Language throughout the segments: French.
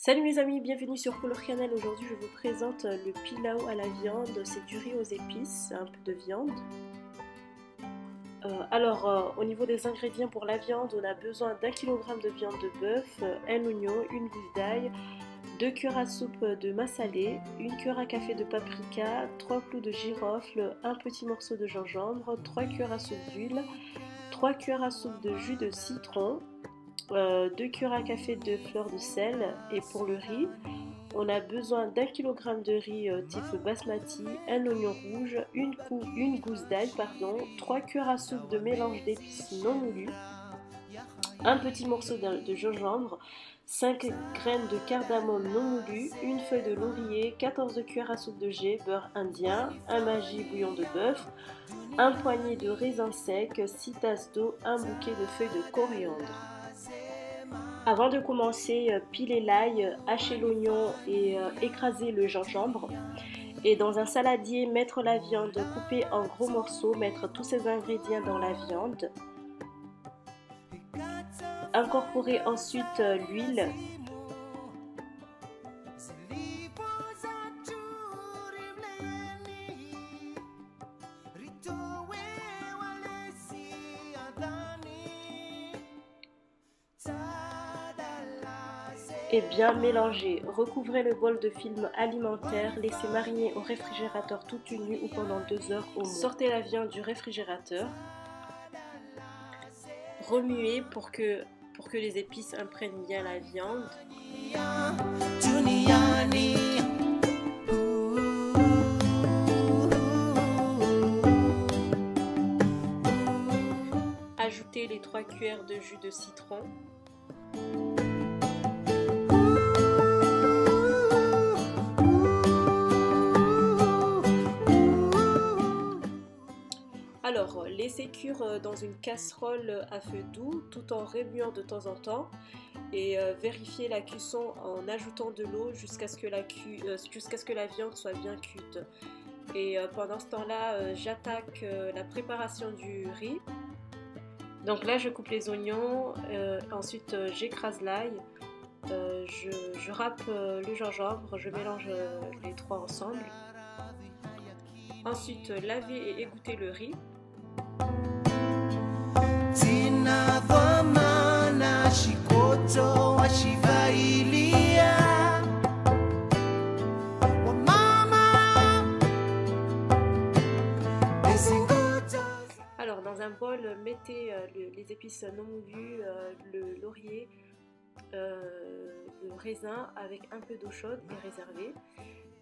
Salut mes amis, bienvenue sur Color Channel. Aujourd'hui je vous présente le pilau à la viande. C'est du riz aux épices, un peu de viande. Au niveau des ingrédients pour la viande, on a besoin d'1 kg de viande de bœuf, un oignon, une gousse d'ail, 2 cuillères à soupe de massalé, 1 cuillère à café de paprika, 3 clous de girofle, un petit morceau de gingembre, 3 cuillères à soupe d'huile, 3 cuillères à soupe de jus de citron, 2 cuillères à café de fleur de sel. Et pour le riz, on a besoin d'1 kg de riz type basmati, un oignon rouge, une gousse d'ail, 3 cuillères à soupe de mélange d'épices non moulu, un petit morceau de gingembre, 5 graines de cardamome non moulu, une feuille de laurier, 14 cuillères à soupe de ghee, beurre indien, un Maggi bouillon de bœuf, un poignet de raisins secs, 6 tasses d'eau, un bouquet de feuilles de coriandre. Avant de commencer, piler l'ail, hacher l'oignon et écraser le gingembre. Et dans un saladier, mettre la viande coupée en gros morceaux, mettre tous ces ingrédients dans la viande. Incorporer ensuite l'huile. Et bien mélanger. Recouvrez le bol de film alimentaire, laissez mariner au réfrigérateur toute une nuit ou pendant 2 heures au moins. Sortez la viande du réfrigérateur. Remuez pour que les épices imprègnent bien la viande. Ajoutez les 3 cuillères de jus de citron. Alors, laissez cuire dans une casserole à feu doux tout en remuant de temps en temps et vérifiez la cuisson en ajoutant de l'eau jusqu'à ce que la viande soit bien cuite. Et pendant ce temps-là, j'attaque la préparation du riz. Donc là, je coupe les oignons, ensuite j'écrase l'ail, je râpe le gingembre, je mélange les trois ensemble. Ensuite, laver et égoutter le riz. Alors dans un bol, mettez les épices non moulues, le laurier, le raisin avec un peu d'eau chaude et réservé.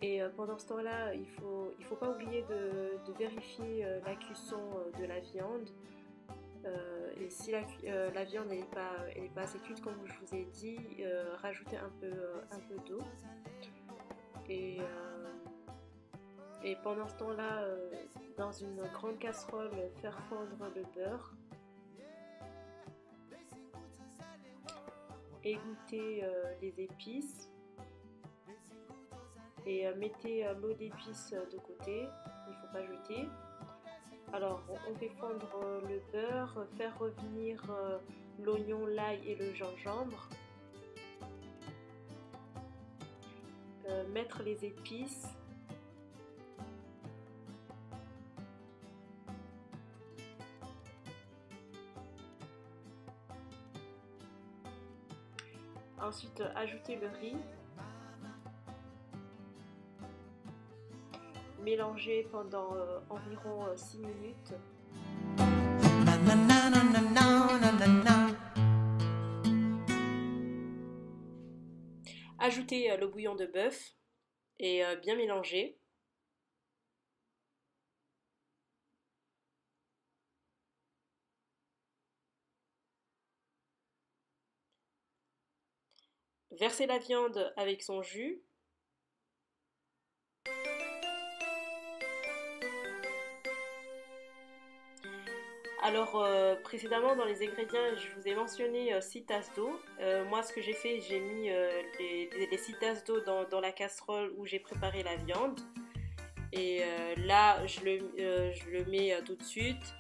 Et pendant ce temps-là, il faut pas oublier de vérifier la cuisson de la viande. Et si la viande n'est pas assez cuite, comme je vous ai dit, rajoutez un peu d'eau. Et pendant ce temps-là, dans une grande casserole, faire fondre le beurre. Égouttez les épices. Et mettez l'eau d'épices de côté, il ne faut pas jeter. Alors on fait fondre le beurre, faire revenir l'oignon, l'ail et le gingembre. Mettre les épices. Ensuite ajouter le riz. Mélanger pendant environ 6 minutes. Ajoutez le bouillon de bœuf et bien mélanger. Versez la viande avec son jus. Alors précédemment dans les ingrédients je vous ai mentionné 6 tasses d'eau. Moi ce que j'ai fait, j'ai mis les 6 tasses d'eau dans la casserole où j'ai préparé la viande. Et là je le mets tout de suite,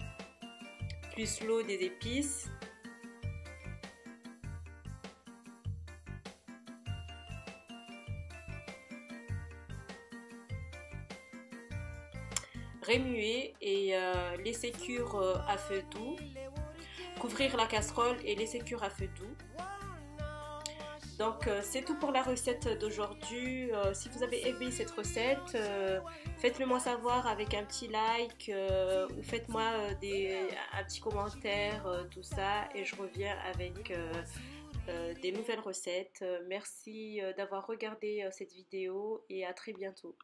plus l'eau des épices. remuer et laisser cuire à feu doux. Couvrir la casserole et laisser cuire à feu doux. Donc c'est tout pour la recette d'aujourd'hui. Si vous avez aimé cette recette, faites-le moi savoir avec un petit like ou faites-moi un petit commentaire, tout ça, et je reviens avec des nouvelles recettes. Merci d'avoir regardé cette vidéo et à très bientôt.